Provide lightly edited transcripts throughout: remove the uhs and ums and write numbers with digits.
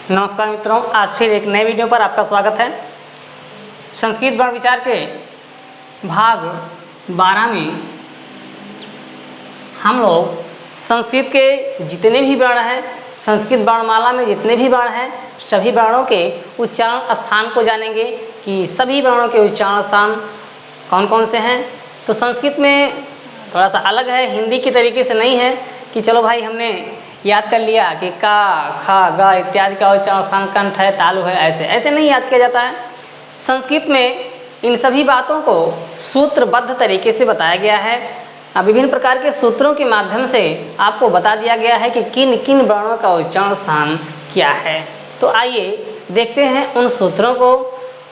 नमस्कार मित्रों, आज फिर एक नए वीडियो पर आपका स्वागत है। संस्कृत वर्ण विचार के भाग 12 में हम लोग संस्कृत के जितने भी वर्ण हैं, संस्कृत वर्णमाला में जितने भी वर्ण हैं, सभी वर्णों के उच्चारण स्थान को जानेंगे कि सभी वर्णों के उच्चारण स्थान कौन कौन से हैं। तो संस्कृत में थोड़ा सा अलग है, हिंदी की तरीके से नहीं है कि चलो भाई हमने याद कर लिया कि का, खा, गा इत्यादि का उच्चारण स्थान कंठ है, तालु है, ऐसे नहीं याद किया जाता है। संस्कृत में इन सभी बातों को सूत्रबद्ध तरीके से बताया गया है। विभिन्न प्रकार के सूत्रों के माध्यम से आपको बता दिया गया है कि किन किन वर्णों का उच्चारण स्थान क्या है। तो आइए देखते हैं उन सूत्रों को।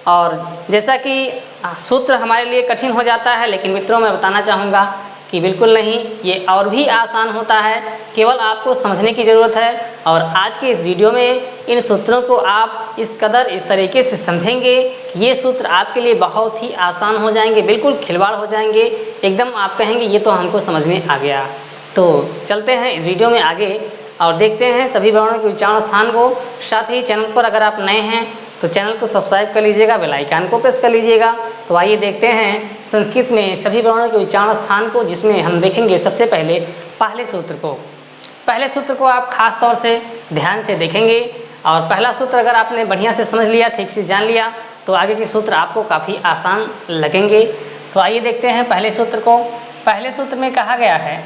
और जैसा कि सूत्र हमारे लिए कठिन हो जाता है, लेकिन मित्रों मैं बताना चाहूँगा कि बिल्कुल नहीं, ये और भी आसान होता है, केवल आपको समझने की ज़रूरत है। और आज के इस वीडियो में इन सूत्रों को आप इस तरीके से समझेंगे कि ये सूत्र आपके लिए बहुत ही आसान हो जाएंगे, बिल्कुल खिलवाड़ हो जाएंगे, एकदम आप कहेंगे ये तो हमको समझ में आ गया। तो चलते हैं इस वीडियो में आगे और देखते हैं सभी वर्णों के उच्चारण स्थान को। साथ ही चैनल पर अगर आप नए हैं तो चैनल को सब्सक्राइब कर लीजिएगा, बेल आइकन को प्रेस कर लीजिएगा। तो आइए देखते हैं संस्कृत में सभी वर्णों के उच्चारण स्थान को, जिसमें हम देखेंगे सबसे पहले पहले सूत्र को। पहले सूत्र को आप खास तौर से ध्यान से देखेंगे और पहला सूत्र अगर आपने बढ़िया से समझ लिया, ठीक से जान लिया, तो आगे के सूत्र आपको काफ़ी आसान लगेंगे। तो आइए देखते हैं पहले सूत्र को। पहले सूत्र में कहा गया है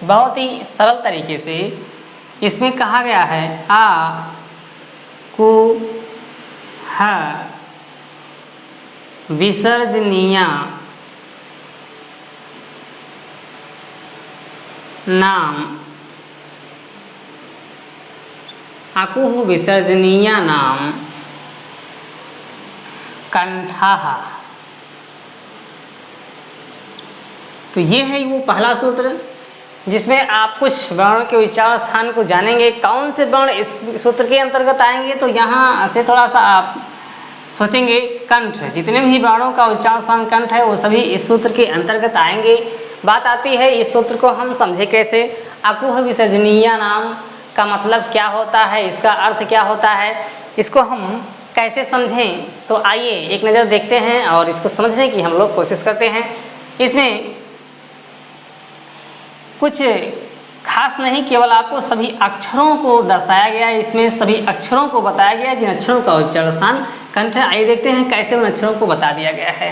बहुत ही सरल तरीके से, इसमें कहा गया है आ कु ह विसर्जनीया नाम। आकुः विसर्जनीया नाम कंठः। तो ये है वो पहला सूत्र, जिसमें आप कुछ वर्ण के उच्चारण स्थान को जानेंगे। कौन से वर्ण इस सूत्र के अंतर्गत आएंगे, तो यहाँ से थोड़ा सा आप सोचेंगे, कंठ, जितने भी वर्णों का उच्चारण स्थान कंठ है वो सभी इस सूत्र के अंतर्गत आएंगे। बात आती है इस सूत्र को हम समझे कैसे। आकुः विसर्जनीया नाम का मतलब क्या होता है, इसका अर्थ क्या होता है, इसको हम कैसे समझें। तो आइए एक नज़र देखते हैं और इसको समझने की हम लोग कोशिश करते हैं। इसमें कुछ खास नहीं, केवल आपको सभी अक्षरों को दर्शाया गया है, इसमें सभी अक्षरों को बताया गया है जिन अक्षरों का उच्चारण स्थान कंठ है। आइए देखते हैं कैसे उन अक्षरों को बता दिया गया है।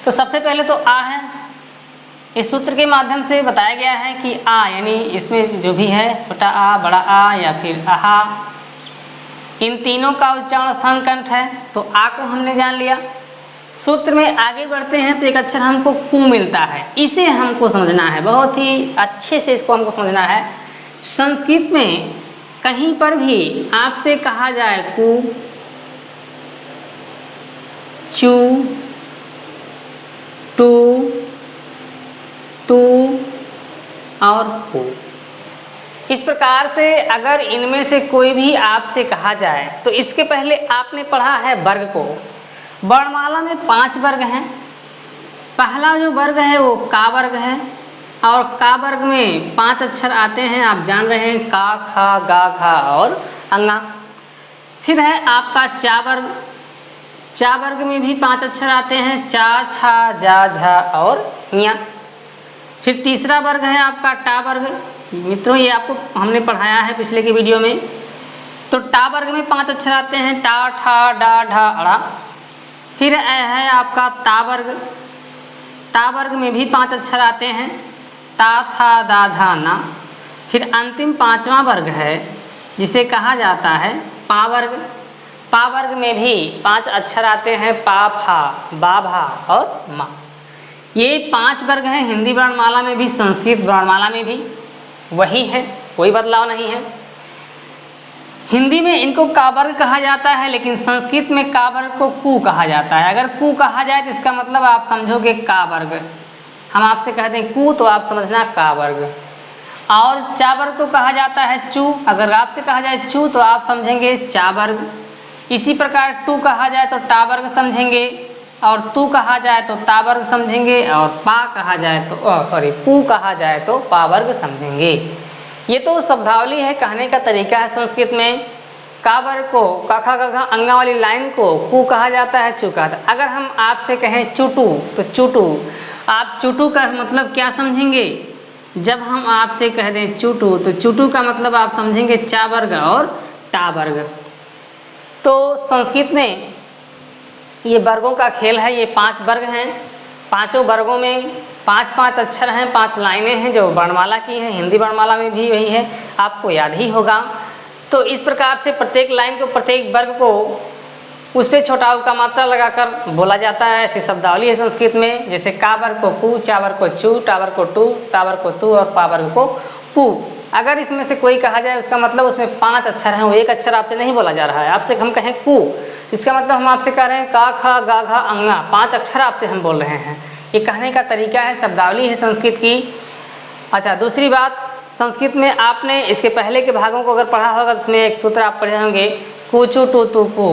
तो सबसे पहले तो आ है। इस सूत्र के माध्यम से बताया गया है कि आ यानी इसमें जो भी है, छोटा आ, बड़ा आ या फिर आहा, इन तीनों का उच्चारण स्थान कंठ है। तो आ को हमने जान लिया। सूत्र में आगे बढ़ते हैं तो एक अक्षर हमको कु मिलता है, इसे हमको समझना है, बहुत ही अच्छे से इसको हमको समझना है। संस्कृत में कहीं पर भी आपसे कहा जाए कु, चू, टू, तू और पू, इस प्रकार से अगर इनमें से कोई भी आपसे कहा जाए तो इसके पहले आपने पढ़ा है वर्ग को। वर्णमाला में 5 वर्ग हैं। पहला जो वर्ग है वो का वर्ग है और का वर्ग में 5 अक्षर आते हैं, आप जान रहे हैं, का, खा, गा, घा और अंगा। फिर है आपका चा वर्ग। चा वर्ग में भी 5 अक्षर आते हैं, चा, छा, जा, झा और या। फिर तीसरा वर्ग है आपका टा वर्ग। मित्रों ये आपको हमने पढ़ाया है पिछले के वीडियो में। तो टा वर्ग में 5 अक्षर आते हैं, टा, ठा, डा, ढा, अड़ा। फिर है आपका ता वर्ग। ता वर्ग में भी 5 अक्षर आते हैं, ता, था, दा, धा, ना। फिर अंतिम 5वां वर्ग है जिसे कहा जाता है पा वर्ग। पा वर्ग में भी 5 अक्षर आते हैं, पा, फा, बा, भा और मा। ये 5 वर्ग हैं हिंदी वर्णमाला में भी, संस्कृत वर्णमाला में भी वही है, कोई बदलाव नहीं है। हिंदी में इनको का वर्ग कहा जाता है, लेकिन संस्कृत में का वर्ग को कु कहा जाता है। अगर कु कहा जाए तो इसका मतलब आप समझोगे का वर्ग। हम आपसे कहते हैं कु तो आप समझना का वर्ग। और चा वर्ग को कहा जाता है चू। अगर आपसे कहा जाए चू तो आप समझेंगे चा वर्ग। इसी प्रकार टू कहा जाए तो टा वर्ग समझेंगे, और तू कहा जाए तो ता वर्ग समझेंगे, और पा कहा जाए तो पू कहा जाए तो पा वर्ग समझेंगे। ये तो शब्दावली है, कहने का तरीका है संस्कृत में। का वर्ग को क ख ग घ अंगा वाली लाइन को कु कहा जाता है, चू कहा जाता है। अगर हम आपसे कहें चुटू तो चुटू, आप चुटू का मतलब क्या समझेंगे? जब हम आपसे कह दें चुटू तो चुटू का मतलब आप समझेंगे चा वर्ग और टा वर्ग। तो संस्कृत में ये वर्गों का खेल है। ये 5 वर्ग हैं। पांचों वर्गों में 5-5 अक्षर हैं, 5 लाइनें हैं जो वर्णमाला की हैं। हिंदी वर्णमाला में भी वही है, आपको याद ही होगा। तो इस प्रकार से प्रत्येक लाइन को, प्रत्येक वर्ग को उस पर छोटा उ का मात्रा लगाकर बोला जाता है। ऐसी शब्दावली है संस्कृत में, जैसे का वर्ग को कु, चा वर्ग को चू, टा वर्ग को टू, टा वर्ग को तू और पा वर्ग को पू। अगर इसमें से कोई कहा जाए उसका मतलब उसमें 5 अक्षर हैं, वो एक अक्षर आपसे नहीं बोला जा रहा है। आपसे हम कहें कु, इसका मतलब हम आपसे कह रहे हैं का ख गा घा अंगा, 5 अक्षर आपसे हम बोल रहे हैं। ये कहने का तरीका है, शब्दावली है संस्कृत की। अच्छा, दूसरी बात, संस्कृत में आपने इसके पहले के भागों को अगर पढ़ा होगा तो उसमें एक सूत्र आप पढ़े होंगे, कुचु टू तु पु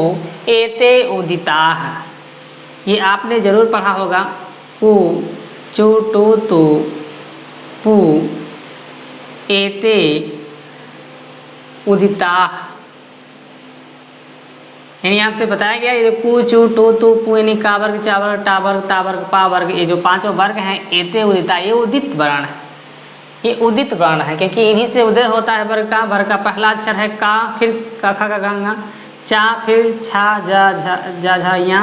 एते उदिताः। ये आपने जरूर पढ़ा होगा, कु चु टू तु पु एते उदिताः। यानी आपसे बताया गया ये कु चु टू तु पु यानी का वर्ग, चा वर्ग, टा वर्ग, ता वर्ग, पा वर्ग, ये जो 5 वर्ग हैं, एते उदिता, ये उदित वर्ण है। ये उदित वर्ण है क्योंकि इन्हीं से उदय होता है वर्ग का। वर्ग का पहला अक्षर है का, फिर का खा का गंगा, चा, फिर छा जा झा झा या,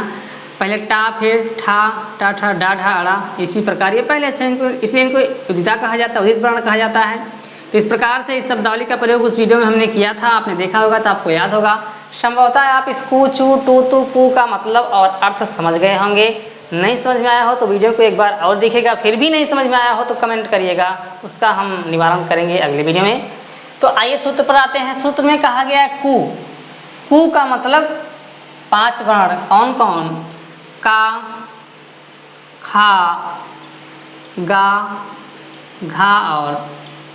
पहले टा, फिर ठा टा ठा डा ढा अड़ा। इसी प्रकार ये पहले अक्षर इनको, इसलिए इनको उदिता कहा जाता है, उदित वर्ण कहा जाता है। तो इस प्रकार से इस शब्दावली का प्रयोग उस वीडियो में हमने किया था, आपने देखा होगा तो आपको याद होगा। संभवतः आप इस कु चू टू तु पु का मतलब और अर्थ समझ गए होंगे। नहीं समझ में आया हो तो वीडियो को एक बार और देखिएगा। फिर भी नहीं समझ में आया हो तो कमेंट करिएगा, उसका हम निवारण करेंगे अगले वीडियो में। तो आइए सूत्र पर आते हैं। सूत्र में कहा गया है कु, कु का मतलब 5 वर्ण कौन कौन? का, खा, गा, घा और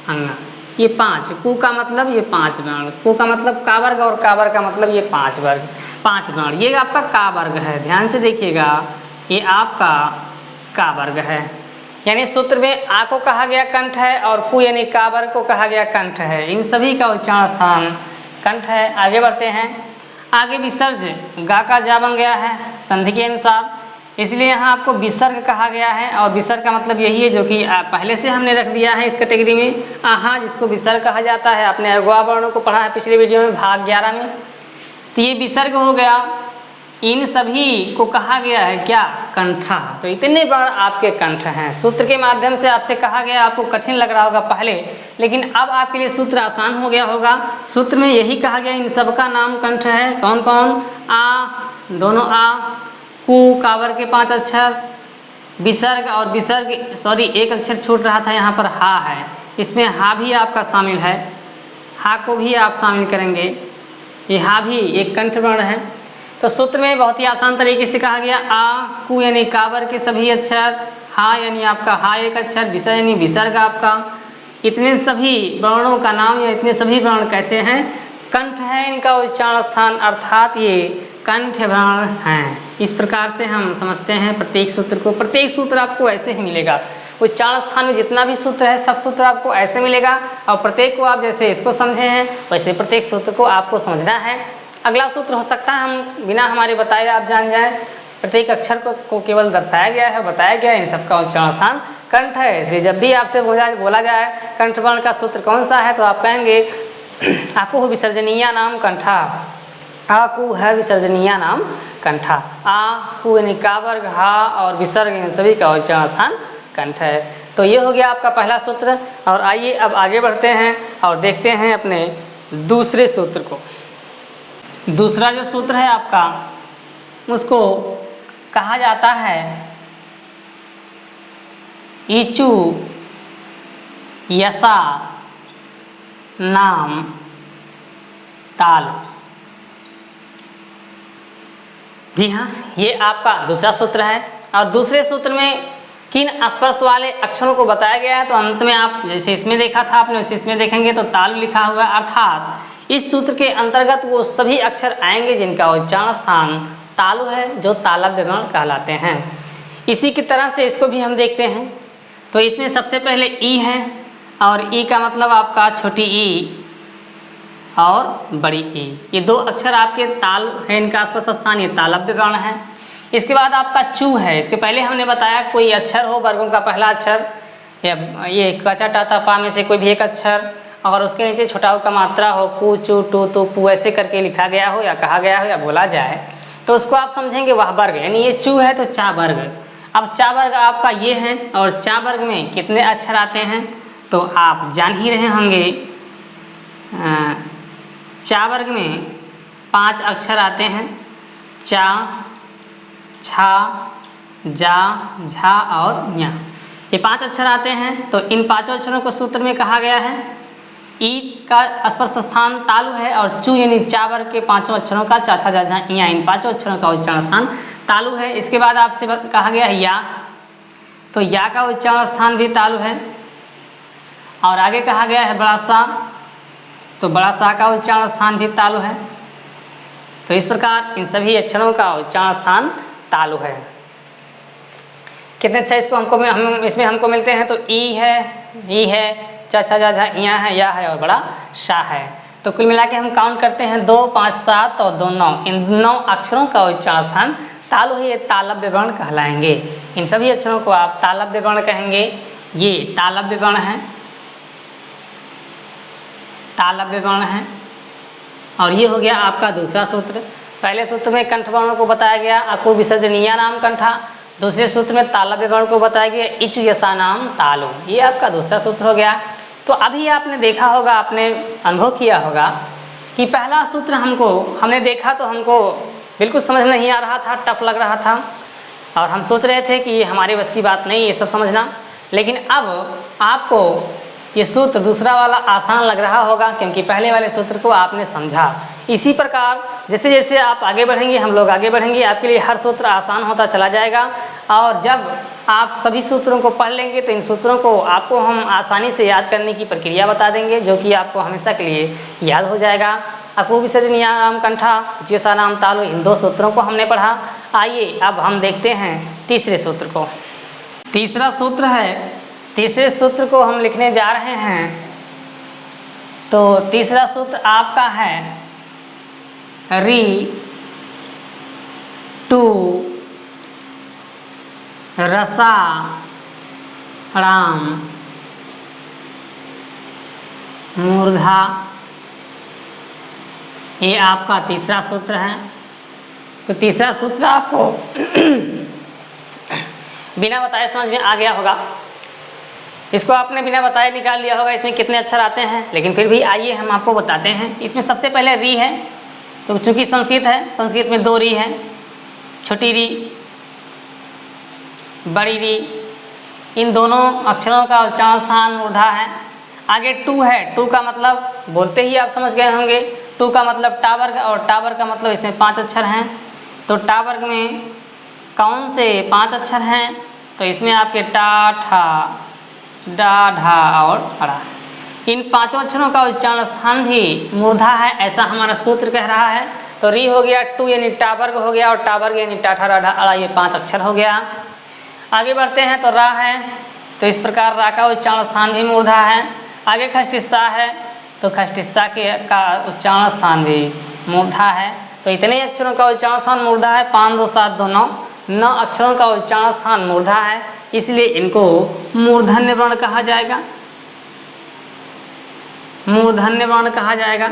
अंगा। ये 5 कु का मतलब ये 5 वर्ण। कु का मतलब का वर्ग और का वर्ग का मतलब ये 5 वर्ग, 5 वर्ण। ये आपका का वर्ग है, ध्यान से देखिएगा, ये आपका का वर्ग है। यानी सूत्र में आ को कहा गया कंठ है और कु यानी का वर्ग को कहा गया कंठ है। इन सभी का उच्चारण स्थान कंठ है। आगे बढ़ते हैं। आगे विसर्ज गा का जा बन गया है संधि के अनुसार, इसलिए यहाँ आपको विसर्ग कहा गया है। और विसर्ग का मतलब यही है जो कि पहले से हमने रख दिया है इस कैटेगरी में, आहा, जिसको विसर्ग कहा जाता है। आपने अगवा वर्णों को पढ़ा है पिछले वीडियो में, भाग 11 में। तो ये विसर्ग हो गया। इन सभी को कहा गया है क्या? कंठा। तो इतने वर्ण आपके कंठ हैं। सूत्र के माध्यम से आपसे कहा गया, आपको कठिन लग रहा होगा पहले, लेकिन अब आपके लिए सूत्र आसान हो गया होगा। सूत्र में यही कहा गया, इन सब का नाम कंठ है। कौन कौन? आ, दोनों आ, कु कावर के 5 अक्षर, विसर्ग और विसर्ग, सॉरी एक अक्षर छूट रहा था, यहाँ पर हा है, इसमें हा भी आपका शामिल है। हा को भी आप शामिल करेंगे, ये हा भी एक कंठ वर्ण है। तो सूत्र में बहुत ही आसान तरीके से कहा गया, आ कु यानी कावर के सभी अक्षर, हा यानी आपका हा एक अक्षर, विसर्ग यानी विसर्ग आपका। इतने सभी वर्णों का नाम या इतने सभी वर्ण कैसे हैं? कंठ है इनका उच्चारण स्थान, अर्थात ये कंठ वर्ण हैं। इस प्रकार से हम समझते हैं प्रत्येक सूत्र को। प्रत्येक सूत्र आपको ऐसे ही मिलेगा। उच्चारण स्थान में जितना भी सूत्र है सब सूत्र आपको ऐसे मिलेगा, और प्रत्येक को आप जैसे इसको समझे हैं वैसे प्रत्येक सूत्र को आपको समझना है। अगला सूत्र हो सकता है हम बिना हमारे बताए आप जान जाएं। प्रत्येक अक्षर को केवल दर्शाया गया है, बताया गया है, इन सबका उच्चारण स्थान कंठ है। इसलिए जब भी आपसे बोला जाए कंठ वर्ण का सूत्र कौन सा है तो आप कहेंगे आकु विसर्जनीय नाम कंठा। आकु है विसर्जनीय नाम कंठा। आ कु यानी का वर्ग, हा और विसर्ग इन सभी का उच्चारण स्थान कंठ है। तो ये हो गया आपका पहला सूत्र। और आइए अब आगे बढ़ते हैं और देखते हैं अपने दूसरे सूत्र को। दूसरा जो सूत्र है आपका, उसको कहा जाता है इचु यसा नाम ताल। जी हाँ, ये आपका दूसरा सूत्र है। और दूसरे सूत्र में किन स्पर्श वाले अक्षरों को बताया गया है, तो अंत में आप जैसे इसमें देखा था आपने वैसे इसमें देखेंगे तो तालु लिखा हुआ है। अर्थात इस सूत्र के अंतर्गत वो सभी अक्षर आएंगे जिनका उच्चारण स्थान तालु है, जो तालव्य वर्ण कहलाते हैं। इसी की तरह से इसको भी हम देखते हैं। तो इसमें सबसे पहले ई है, और ई का मतलब आपका छोटी ई, और बड़ी ई। ये दो अक्षर आपके ताल है, इनका आसपास स्थान, ये तालव्य वर्ण है। इसके बाद आपका चू है। इसके पहले हमने बताया कोई अक्षर हो वर्गों का पहला अक्षर, या ये कचा टाता पा में से कोई भी एक अक्षर, और उसके नीचे छोटा ऊ का मात्रा हो, कू चू टू तू पू ऐसे करके लिखा गया हो या कहा गया हो या बोला जाए, तो उसको आप समझेंगे वह वर्ग। यानी ये चू है तो चा वर्ग। अब चा वर्ग आपका ये है, और चा वर्ग में कितने अक्षर आते हैं तो आप जान ही रहे होंगे। चा वर्ग में 5 अक्षर आते हैं, चा, छा, जा, झा और ञा। ये 5 अक्षर आते हैं। तो इन 5 अक्षरों को सूत्र में कहा गया है। ई का स्पर्श स्थान तालु है, और चू यानी चा वर्ग के 5 अक्षरों का चा, छा, जा, झा, ञा, इन 5 अक्षरों का उच्चारण स्थान तालु है। इसके बाद आपसे कहा गया है या, तो या का उच्चारण स्थान भी तालु है। और आगे कहा गया है बड़ा सा, तो बड़ा सा का उच्चारण स्थान भी तालु है। तो इस प्रकार इन सभी अक्षरों का उच्चारण स्थान तालु है। कितने अच्छा इसको हम इसमें हमको मिलते हैं, तो ई है, चा, छा, जा, झा, या है, या है और बड़ा शा है। तो कुल मिला के हम काउंट करते हैं 2, 5, 7 और 2, 9। इन 9 अक्षरों का उच्चारण स्थान तालु है। ये तालव्य वर्ण कहलाएंगे। इन सभी अक्षरों को आप तालव्य वर्ण कहेंगे। ये तालव्य वर्ण है, तालव्य वर्ण है। और ये हो गया आपका दूसरा सूत्र। पहले सूत्र में कंठ वर्णों को बताया गया, अकु विसर्जनीय नाम कंठा। दूसरे सूत्र में तालव्य वर्ण को बताया गया, इचु यसा नाम तालु। ये आपका दूसरा सूत्र हो गया। तो अभी आपने देखा होगा, आपने अनुभव किया होगा कि पहला सूत्र हमने देखा तो हमको बिल्कुल समझ नहीं आ रहा था, टफ लग रहा था, और हम सोच रहे थे कि ये हमारे बस की बात नहीं ये सब समझना। लेकिन अब आपको ये सूत्र दूसरा वाला आसान लग रहा होगा, क्योंकि पहले वाले सूत्र को आपने समझा। इसी प्रकार जैसे जैसे आप आगे बढ़ेंगे, हम लोग आगे बढ़ेंगे, आपके लिए हर सूत्र आसान होता चला जाएगा। और जब आप सभी सूत्रों को पढ़ लेंगे तो इन सूत्रों को आपको हम आसानी से याद करने की प्रक्रिया बता देंगे, जो कि आपको हमेशा के लिए याद हो जाएगा। अकु विसर्जनीय नाम कंठा, जैसा नाम तालु, इन 2 सूत्रों को हमने पढ़ा। आइए अब हम देखते हैं तीसरे सूत्र को। तीसरा सूत्र है, तीसरे सूत्र को हम लिखने जा रहे हैं। तो तीसरा सूत्र आपका है री टू रसा राम मूर्धा। ये आपका तीसरा सूत्र है। तो तीसरा सूत्र आपको बिना बताए समझ में आ गया होगा। इसको आपने बिना बताए निकाल लिया होगा इसमें कितने अक्षर आते हैं, लेकिन फिर भी आइए हम आपको बताते हैं। इसमें सबसे पहले री है। तो चूंकि संस्कृत है, संस्कृत में 2 री है, छोटी री, बड़ी री। इन दोनों अक्षरों का उच्चारण स्थान मूर्धा है। आगे टू है। टू का मतलब बोलते ही आप समझ गए होंगे। टू का मतलब टावर्ग, और टावर्ग का मतलब इसमें 5 अक्षर हैं। तो टावर्ग में कौन से 5 अक्षर हैं, तो इसमें आपके टा, ठा, डा, ढा और अड़ा। इन 5 अक्षरों का उच्चारण स्थान भी मूर्धा है, ऐसा हमारा सूत्र कह रहा है। तो री हो गया, टू यानी टावर्ग हो गया, और टावर्ग यानी टा, ठा, डा, ढा, अड़ा, ये 5 अक्षर हो गया। आगे बढ़ते हैं तो रा है। तो इस प्रकार रा का उच्चारण स्थान भी मूर्धा है। आगे खष्टिस्सा है। तो खष्टिस्सा का उच्चारण स्थान भी मूर्धा है। तो इतने अक्षरों का उच्चारण स्थान मूर्धा है। 5, 2, 7, 2, 9। 9 अक्षरों का उच्चारण स्थान मूर्धा है, इसलिए इनको मूर्धन्य वर्ण कहा जाएगा। मूर्धन्य वर्ण कहा जाएगा।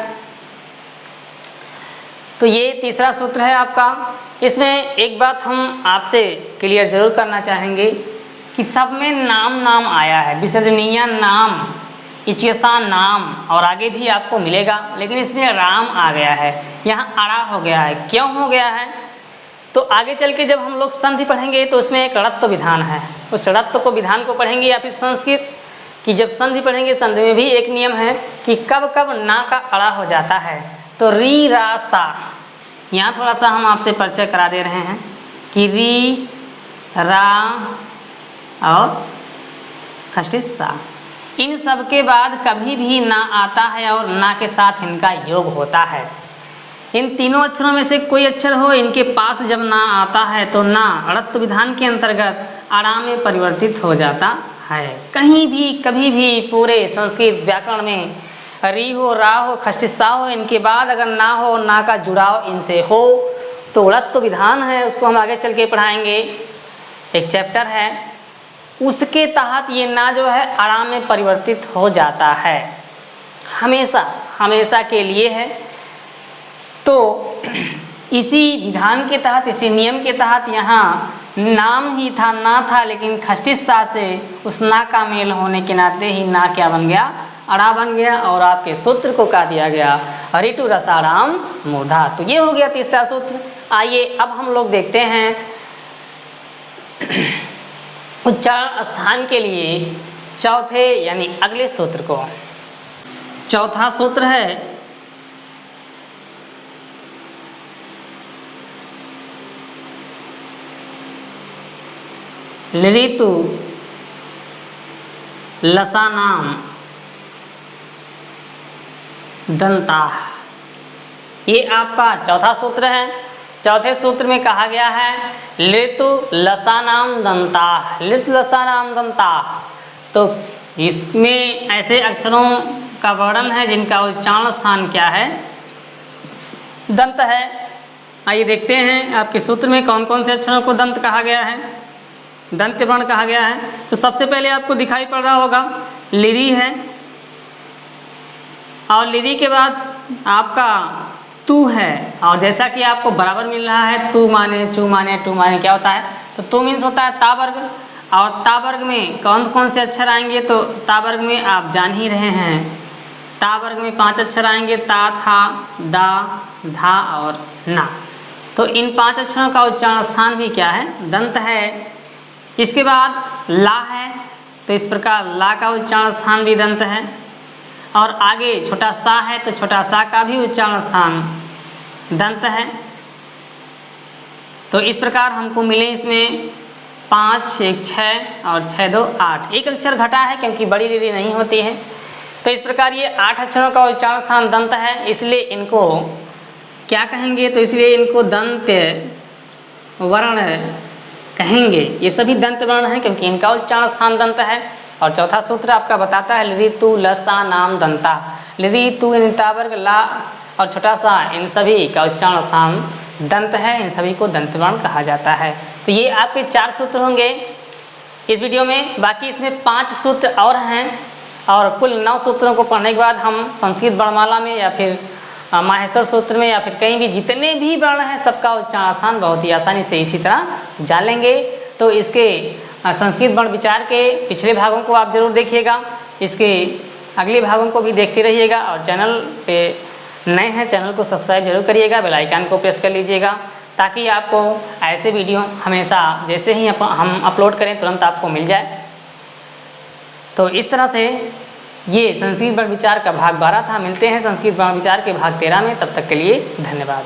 तो ये तीसरा सूत्र है आपका। इसमें एक बात हम आपसे क्लियर जरूर करना चाहेंगे कि सब में नाम नाम आया है, विसर्जनीय नाम, इचयसा नाम, और आगे भी आपको मिलेगा, लेकिन इसमें राम आ गया है, यहाँ अड़ा हो गया है। क्यों हो गया है, तो आगे चल के जब हम लोग संधि पढ़ेंगे तो उसमें एक ऋत्व विधान है। उस ऋत्व को विधान को पढ़ेंगे, या फिर संस्कृत कि जब संधि पढ़ेंगे, संधि में भी एक नियम है कि कब कब ना का अड़ा हो जाता है। तो री, रा, सा, यहाँ थोड़ा सा हम आपसे परिचय करा दे रहे हैं कि री, रा और खष्टिस्सा, इन सब के बाद कभी भी ना आता है और ना के साथ इनका योग होता है। इन तीनों अक्षरों में से कोई अक्षर हो, इनके पास जब ना आता है तो ना ऋत्व विधान के अंतर्गत अड़ा में परिवर्तित हो जाता है। कहीं भी कभी भी पूरे संस्कृत व्याकरण में री हो, रा हो, खष्टी सा हो, इनके बाद अगर ना हो, ना का जुड़ाव इनसे हो तो उड़त तो विधान है, उसको हम आगे चल के पढ़ाएंगे, एक चैप्टर है, उसके तहत ये ना जो है आराम में परिवर्तित हो जाता है, हमेशा हमेशा के लिए है। तो इसी विधान के तहत, इसी नियम के तहत यहाँ नाम ही था, ना था, लेकिन खष्टी सा से उस ना का मेल होने के नाते ही ना क्या बन गया, अड़ा बन गया, और आपके सूत्र को कहा दिया गया ऋतु रसाराम मूर्धा। तो ये हो गया तीसरा सूत्र। आइए अब हम लोग देखते हैं उच्चारण स्थान के लिए चौथे यानी अगले सूत्र को। चौथा सूत्र है ऋतु लसानाम दंता। ये आपका चौथा सूत्र है। चौथे सूत्र में कहा गया है ऋतु लसानाम दंता, ऋतु लसानाम दंता। तो इसमें ऐसे अक्षरों का वर्णन है जिनका उच्चारण स्थान क्या है, दंत है। आइए देखते हैं आपके सूत्र में कौन कौन से अक्षरों को दंत कहा गया है, दंत वर्ण कहा गया है। तो सबसे पहले आपको दिखाई पड़ रहा होगा लिरी है, और लिरी के बाद आपका तू है, और जैसा कि आपको बराबर मिल रहा है तू माने, चू माने, टू माने क्या होता है, तो तू मीन्स होता है ता वर्ग। और ता वर्ग में कौन कौन से अक्षर आएंगे, तो ता वर्ग में आप जान ही रहे हैं, ता वर्ग में 5 अक्षर आएंगे, ता, था, दा, धा और ना। तो इन 5 अक्षरों का उच्चारण स्थान भी क्या है, दंत है। इसके बाद ला है, तो इस प्रकार ला का उच्चारण स्थान भी दंत है। और आगे छोटा सा है, तो छोटा सा का भी उच्चारण स्थान दंत है। तो इस प्रकार हमको मिले इसमें 5, 1, 6 और 6, 2, 8। एक अक्षर घटा है क्योंकि बड़ी लिरी नहीं होती है। तो इस प्रकार ये 8 अक्षरों का उच्चारण स्थान दंत है, इसलिए इनको क्या कहेंगे, तो इसलिए इनको दंत वर्ण कहेंगे। ये सभी दंत वर्ण हैं क्योंकि इनका उच्चारण स्थान दंत है। और चौथा सूत्र आपका बताता है ऋतु लसा नाम दंता, ऋतु निता वर्ग ला और छोटा सा, इन सभी का उच्चारण स्थान दंत है, इन सभी को दंत वर्ण कहा जाता है। तो ये आपके 4 सूत्र होंगे इस वीडियो में। बाकी इसमें 5 सूत्र और हैं, और कुल 9 सूत्रों को पढ़ने के बाद हम संस्कृत वर्णमाला में या फिर माहेश्वर सूत्र में या फिर कहीं भी जितने भी वर्ण हैं सबका उच्चारण स्थान बहुत ही आसानी से इसी तरह जान लेंगे। तो इसके संस्कृत वर्ण विचार के पिछले भागों को आप जरूर देखिएगा, इसके अगले भागों को भी देखते रहिएगा। और चैनल पे नए हैं, चैनल को सब्सक्राइब जरूर करिएगा, बेल आइकन को प्रेस कर लीजिएगा, ताकि आपको ऐसे वीडियो हमेशा जैसे ही हम अपलोड करें तुरंत आपको मिल जाए। तो इस तरह से ये संस्कृत वर्ण विचार का भाग 12 था। मिलते हैं संस्कृत वर्ण विचार के भाग 13 में, तब तक के लिए धन्यवाद।